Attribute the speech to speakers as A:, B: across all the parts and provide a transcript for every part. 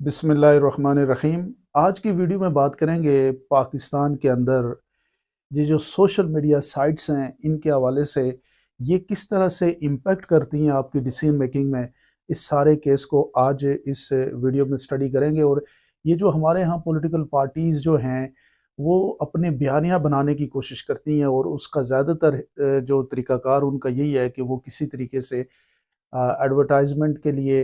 A: बिस्मिल्लाहिर्रहमानिर्रहीम। आज की वीडियो में बात करेंगे पाकिस्तान के अंदर ये जो सोशल मीडिया साइट्स हैं इनके हवाले से ये किस तरह से इम्पेक्ट करती हैं आपकी डिसीजन मेकिंग में। इस सारे केस को आज इस वीडियो में स्टडी करेंगे। और ये जो हमारे यहाँ पॉलिटिकल पार्टीज़ जो हैं वो अपने बयानिया बनाने की कोशिश करती हैं और उसका ज़्यादातर जो तरीक़ाकार उनका यही है कि वो किसी तरीके से एडवर्टाइजमेंट के लिए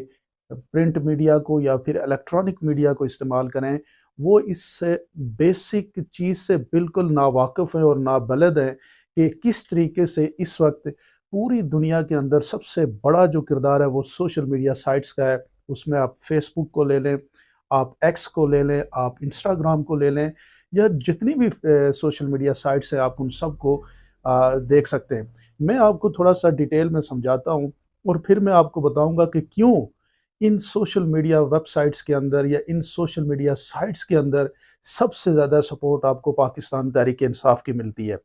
A: प्रिंट मीडिया को या फिर इलेक्ट्रॉनिक मीडिया को इस्तेमाल करें। वो इस बेसिक चीज़ से बिल्कुल नावाकिफ़ हैं और नाबलद हैं कि किस तरीके से इस वक्त पूरी दुनिया के अंदर सबसे बड़ा जो किरदार है वो सोशल मीडिया साइट्स का है। उसमें आप फेसबुक को ले लें, आप एक्स को ले लें, आप इंस्टाग्राम को ले लें, या जितनी भी सोशल मीडिया साइट्स हैं आप उन सब को देख सकते हैं। मैं आपको थोड़ा सा डिटेल में समझाता हूँ और फिर मैं आपको बताऊंगा कि क्यों इन सोशल मीडिया वेबसाइट्स के अंदर या इन सोशल मीडिया साइट्स के अंदर सबसे ज़्यादा सपोर्ट आपको पाकिस्तान तहरीक इंसाफ की मिलती है।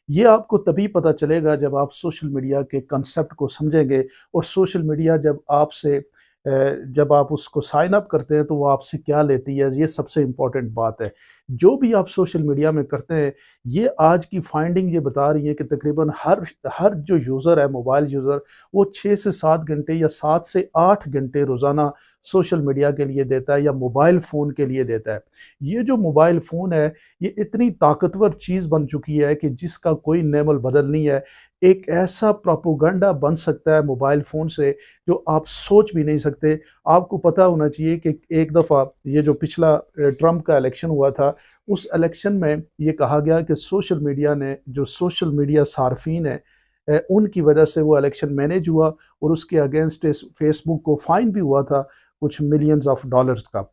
A: ये आपको तभी पता चलेगा जब आप सोशल मीडिया के कंसेप्ट को समझेंगे। और सोशल मीडिया जब आप उसको साइन अप करते हैं तो वो आपसे क्या लेती है, ये सबसे इम्पॉर्टेंट बात है। जो भी आप सोशल मीडिया में करते हैं, ये आज की फाइंडिंग ये बता रही है कि तकरीबन हर हर जो यूज़र है, मोबाइल यूज़र, वो 6 से 7 घंटे या 7 से 8 घंटे रोज़ाना सोशल मीडिया के लिए देता है या मोबाइल फ़ोन के लिए देता है। ये जो मोबाइल फ़ोन है ये इतनी ताकतवर चीज़ बन चुकी है कि जिसका कोई नेमल बदल नहीं है। एक ऐसा प्रोपेगेंडा बन सकता है मोबाइल फ़ोन से जो आप सोच भी नहीं सकते। आपको पता होना चाहिए कि एक दफ़ा ये जो पिछला ट्रंप का इलेक्शन हुआ था, उस इलेक्शन में ये कहा गया कि सोशल मीडिया ने, जो सोशल मीडिया सार्फिन है, उनकी वजह से वो इलेक्शन मैनेज हुआ और उसके अगेंस्ट फेसबुक को फाइन भी हुआ था कुछ मिलियंस ऑफ डॉलर्स का।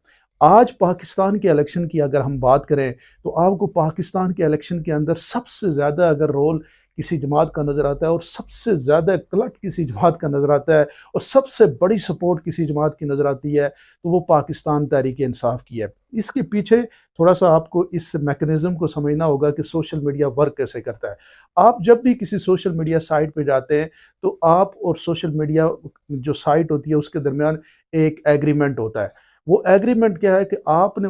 A: आज पाकिस्तान के इलेक्शन की अगर हम बात करें तो आपको पाकिस्तान के इलेक्शन के अंदर सबसे ज़्यादा अगर रोल किसी जमात का नज़र आता है और सबसे ज़्यादा क्लट किसी जमात का नज़र आता है और सबसे बड़ी सपोर्ट किसी जमात की नज़र आती है तो वो पाकिस्तान तहरीक इंसाफ की है। इसके पीछे थोड़ा सा आपको इस मैकेनिज़्म को समझना होगा कि सोशल मीडिया वर्क कैसे करता है। आप जब भी किसी सोशल मीडिया साइट पे जाते हैं तो आप और सोशल मीडिया जो साइट होती है उसके दरमियान एक एग्रीमेंट होता है। वो एग्रीमेंट क्या है कि आपने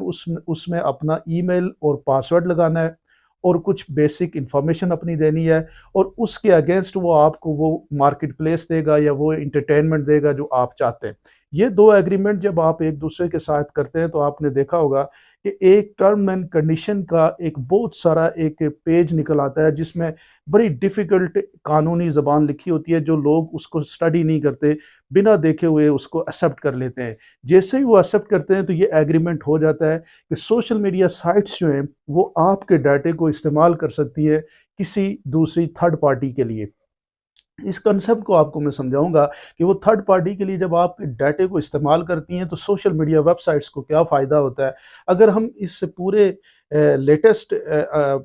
A: उसमें अपना ईमेल और पासवर्ड लगाना है और कुछ बेसिक इंफॉर्मेशन अपनी देनी है और उसके अगेंस्ट वो आपको वो मार्केट प्लेस देगा या वो इंटरटेनमेंट देगा जो आप चाहते हैं। ये दो एग्रीमेंट जब आप एक दूसरे के साथ करते हैं तो आपने देखा होगा कि एक टर्म एंड कंडीशन का एक बहुत सारा एक पेज निकल आता है जिसमें बड़ी डिफ़िकल्ट कानूनी ज़बान लिखी होती है, जो लोग उसको स्टडी नहीं करते, बिना देखे हुए उसको एक्सेप्ट कर लेते हैं। जैसे ही वो एक्सेप्ट करते हैं तो ये एग्रीमेंट हो जाता है कि सोशल मीडिया साइट्स जो हैं वो आपके डाटे को इस्तेमाल कर सकती है किसी दूसरी थर्ड पार्टी के लिए। इस कंसेप्ट को आपको मैं समझाऊंगा कि वो थर्ड पार्टी के लिए जब आपके डाटे को इस्तेमाल करती हैं तो सोशल मीडिया वेबसाइट्स को क्या फ़ायदा होता है। अगर हम इस पूरे लेटेस्ट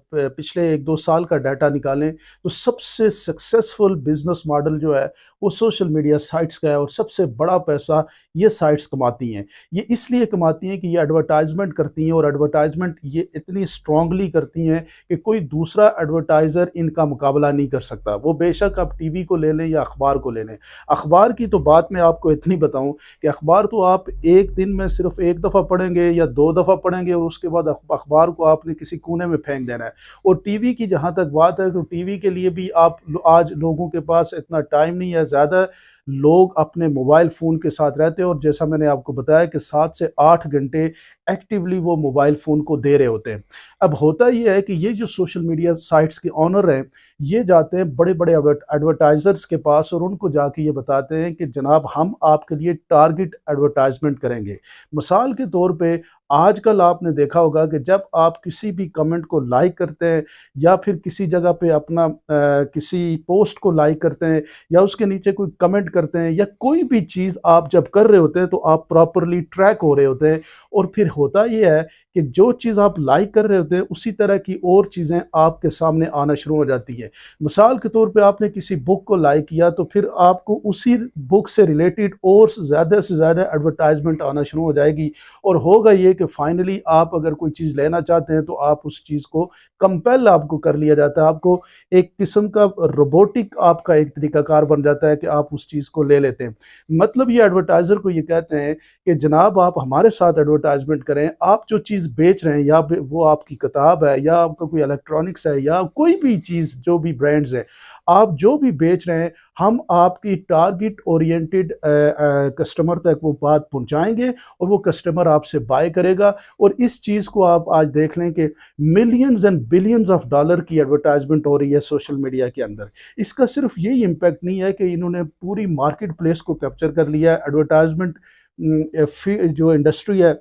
A: पिछले 1-2 साल का डाटा निकालें तो सबसे सक्सेसफुल बिजनेस मॉडल जो है वो सोशल मीडिया साइट्स का है और सबसे बड़ा पैसा ये साइट्स कमाती हैं। ये इसलिए कमाती हैं कि ये एडवर्टाइजमेंट करती हैं और एडवर्टाइजमेंट ये इतनी स्ट्रांगली करती हैं कि कोई दूसरा एडवर्टाइज़र इनका मुकाबला नहीं कर सकता। वो बेशक आप टीवी को ले लें या अखबार को ले लें। अखबार की तो बात मैं आपको इतनी बताऊं कि अखबार तो आप एक दिन में सिर्फ एक दफ़ा पढ़ेंगे या 2 दफ़ा पढ़ेंगे और उसके बाद अखबार को आपने किसी कोने में फेंक देना है। और टीवी की जहाँ तक बात है तो टीवी के लिए भी आज लोगों के पास इतना टाइम नहीं है। ज़्यादा लोग अपने मोबाइल फ़ोन के साथ रहते हैं और जैसा मैंने आपको बताया कि 7 से 8 घंटे एक्टिवली वो मोबाइल फ़ोन को दे रहे होते हैं। अब होता ये है कि ये जो सोशल मीडिया साइट्स के ऑनर हैं ये जाते हैं बड़े बड़े एडवर्टाइज़र्स के पास और उनको जाके ये बताते हैं कि जनाब हम आपके लिए टारगेट एडवर्टाइजमेंट करेंगे। मिसाल के तौर पे आजकल आपने देखा होगा कि जब आप किसी भी कमेंट को लाइक करते हैं या फिर किसी जगह पे अपना किसी पोस्ट को लाइक करते हैं या उसके नीचे कोई कमेंट करते हैं या कोई भी चीज़ आप जब कर रहे होते हैं तो आप प्रॉपरली ट्रैक हो रहे होते हैं। और फिर होता ये है कि जो चीज़ आप लाइक कर रहे होते हैं उसी तरह की और चीज़ें आपके सामने आना शुरू हो जाती हैं। मिसाल के तौर पे आपने किसी बुक को लाइक किया तो फिर आपको उसी बुक से रिलेटेड और से ज़्यादा एडवर्टाइजमेंट आना शुरू हो जाएगी, और होगा ये कि फाइनली आप अगर कोई चीज़ लेना चाहते हैं तो आप उस चीज़ को कंपेल आपको कर लिया जाता है। आपको एक किस्म का रोबोटिक आपका एक तरीकाकार बन जाता है कि आप उस चीज़ को ले लेते हैं। मतलब ये एडवर्टाइज़र को ये कहते हैं कि जनाब आप हमारे साथ एडवर्टाइजमेंट करें, आप जो चीज़ बेच रहे हैं या वो आपकी किताब है या आपका कोई इलेक्ट्रॉनिक्स है या कोई भी चीज़ जो भी ब्रांड्स है, आप जो भी बेच रहे हैं, हम आपकी टारगेट ओरिएंटेड कस्टमर तक वो बात पहुंचाएंगे और वो कस्टमर आपसे बाय करेगा। और इस चीज़ को आप आज देख लें कि millions and billions of dollar की एडवर्टाइजमेंट हो रही है सोशल मीडिया के अंदर। इसका सिर्फ यही इम्पैक्ट नहीं है कि इन्होंने पूरी मार्केट प्लेस को कैप्चर कर लिया है, एडवर्टाइजमेंट जो इंडस्ट्री है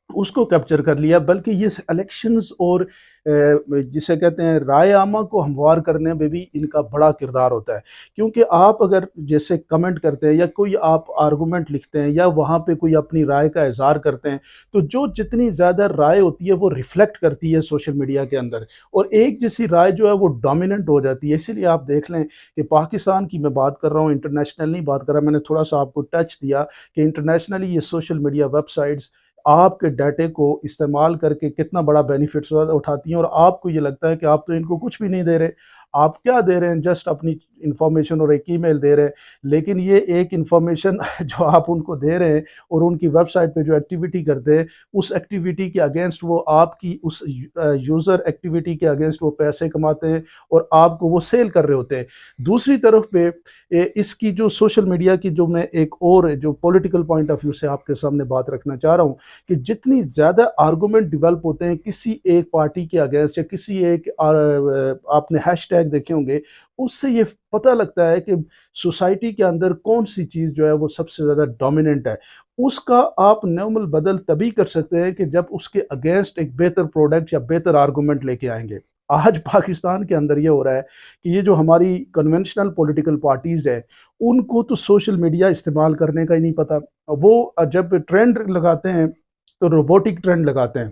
A: उसको कैप्चर कर लिया, बल्कि ये इलेक्शंस और जिसे कहते हैं राय आमा को हमवार करने में भी इनका बड़ा किरदार होता है। क्योंकि आप अगर जैसे कमेंट करते हैं या कोई आप आर्गूमेंट लिखते हैं या वहाँ पे कोई अपनी राय का इजहार करते हैं, तो जो जितनी ज़्यादा राय होती है वो रिफ्लेक्ट करती है सोशल मीडिया के अंदर, और एक जैसी राय जो है वो डोमिनेंट हो जाती है। इसीलिए आप देख लें कि पाकिस्तान की मैं बात कर रहा हूँ, इंटरनेशनल नहीं बात कर रहा, मैंने थोड़ा सा आपको टच दिया कि इंटरनेशनली ये सोशल मीडिया वेबसाइट्स आपके डाटे को इस्तेमाल करके कितना बड़ा बेनिफिट्स उठाती हैं, और आपको ये लगता है कि आप तो इनको कुछ भी नहीं दे रहे, आप क्या दे रहे हैं, जस्ट अपनी इंफॉर्मेशन और एक ईमेल दे रहे हैं। लेकिन ये एक इंफॉर्मेशन जो आप उनको दे रहे हैं और उनकी वेबसाइट पे जो एक्टिविटी करते हैं, उस एक्टिविटी के अगेंस्ट वो आपकी उस यूज़र एक्टिविटी के अगेंस्ट वो पैसे कमाते हैं और आपको वो सेल कर रहे होते हैं। दूसरी तरफ पे इसकी जो सोशल मीडिया की जो मैं एक और जो पॉलिटिकल पॉइंट ऑफ व्यू से आपके सामने बात रखना चाह रहा हूँ कि जितनी ज़्यादा आर्गूमेंट डेवलप होते हैं किसी एक पार्टी के अगेंस्ट या किसी एक आपने हैशटैग देखे होंगे, उससे ये पता लगता है कि सोसाइटी के अंदर कौन सी चीज़ जो है वो सबसे ज़्यादा डोमिनेंट है। उसका आप नौमल बदल तभी कर सकते हैं कि जब उसके अगेंस्ट एक बेहतर प्रोडक्ट या बेहतर आर्गूमेंट लेके आएंगे। आज पाकिस्तान के अंदर ये हो रहा है कि ये जो हमारी कन्वेंशनल पॉलिटिकल पार्टीज़ है, उनको तो सोशल मीडिया इस्तेमाल करने का ही नहीं पता। वो जब ट्रेंड लगाते हैं तो रोबोटिक ट्रेंड लगाते हैं,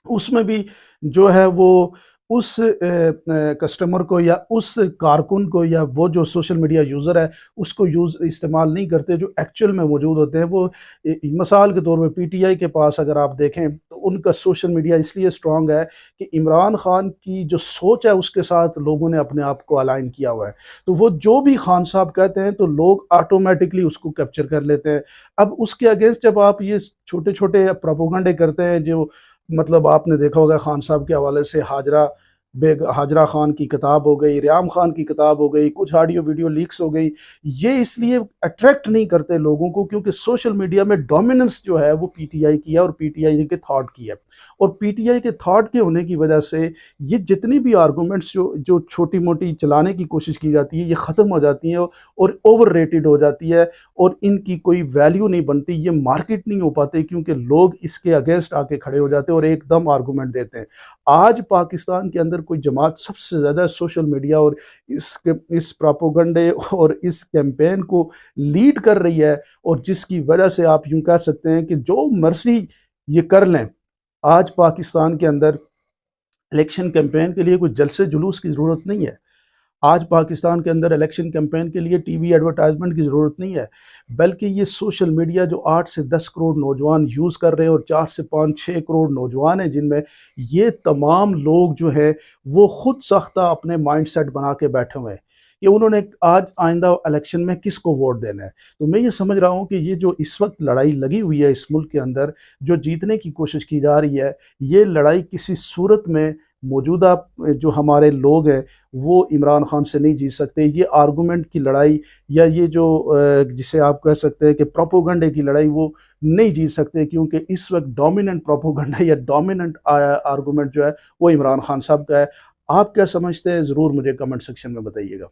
A: उसमें भी जो है वो उस कस्टमर को या उस कारकुन को या वो जो सोशल मीडिया यूज़र है उसको इस्तेमाल नहीं करते जो एक्चुअल में मौजूद होते हैं। वो मिसाल के तौर पे पीटीआई के पास अगर आप देखें तो उनका सोशल मीडिया इसलिए स्ट्रांग है कि इमरान खान की जो सोच है उसके साथ लोगों ने अपने आप को अलाइन किया हुआ है। तो वो जो भी खान साहब कहते हैं तो लोग ऑटोमेटिकली उसको कैप्चर कर लेते हैं। अब उसके अगेंस्ट जब आप ये छोटे छोटे प्रोपोगंडे करते हैं, जो मतलब आपने देखा होगा खान साहब के हवाले से हाजरा खान की किताब हो गई, रियाम खान की किताब हो गई, कुछ ऑडियो वीडियो लीक्स हो गई, ये इसलिए अट्रैक्ट नहीं करते लोगों को क्योंकि सोशल मीडिया में डोमिनेंस जो है वो पीटीआई की है और पीटीआई के थॉट की है। और पीटीआई के थॉट के होने की वजह से ये जितनी भी आर्गूमेंट्स जो छोटी मोटी चलाने की कोशिश की जाती है ये ख़त्म हो जाती हैं और ओवर रेटेड हो जाती है और इनकी कोई वैल्यू नहीं बनती, ये मार्केट नहीं हो पाते क्योंकि लोग इसके अगेंस्ट आके खड़े हो जाते हैं और एकदम आर्गूमेंट देते हैं। आज पाकिस्तान के अंदर कोई जमात सबसे ज़्यादा सोशल मीडिया और इस प्रोपेगेंडे और इस कैंपेन को लीड कर रही है, और जिसकी वजह से आप यूँ कह सकते हैं कि जो मर्जी ये कर लें, आज पाकिस्तान के अंदर इलेक्शन कैंपेन के लिए कोई जलसे जुलूस की ज़रूरत नहीं है। आज पाकिस्तान के अंदर इलेक्शन कैंपेन के लिए टीवी एडवर्टाइजमेंट की ज़रूरत नहीं है, बल्कि ये सोशल मीडिया जो 8 से 10 करोड़ नौजवान यूज़ कर रहे हैं और 4 से 5-6 करोड़ नौजवान हैं जिनमें ये तमाम लोग जो है वो खुद साख्ता अपने माइंड सेट बना के बैठे हुए हैं कि उन्होंने आज आइंदा इलेक्शन में किसको वोट देना है। तो मैं ये समझ रहा हूँ कि ये जो इस वक्त लड़ाई लगी हुई है इस मुल्क के अंदर, जो जीतने की कोशिश की जा रही है, ये लड़ाई किसी सूरत में मौजूदा जो हमारे लोग हैं वो इमरान खान से नहीं जीत सकते। ये आर्गूमेंट की लड़ाई या ये जो जिसे आप कह सकते हैं कि प्रोपोगंडे की लड़ाई वो नहीं जीत सकते, क्योंकि इस वक्त डोमिनेंट प्रोपोगंडा या डोमिनेंट आर्गूमेंट जो है वो इमरान खान साहब का है। आप क्या समझते हैं, ज़रूर मुझे कमेंट सेक्शन में बताइएगा।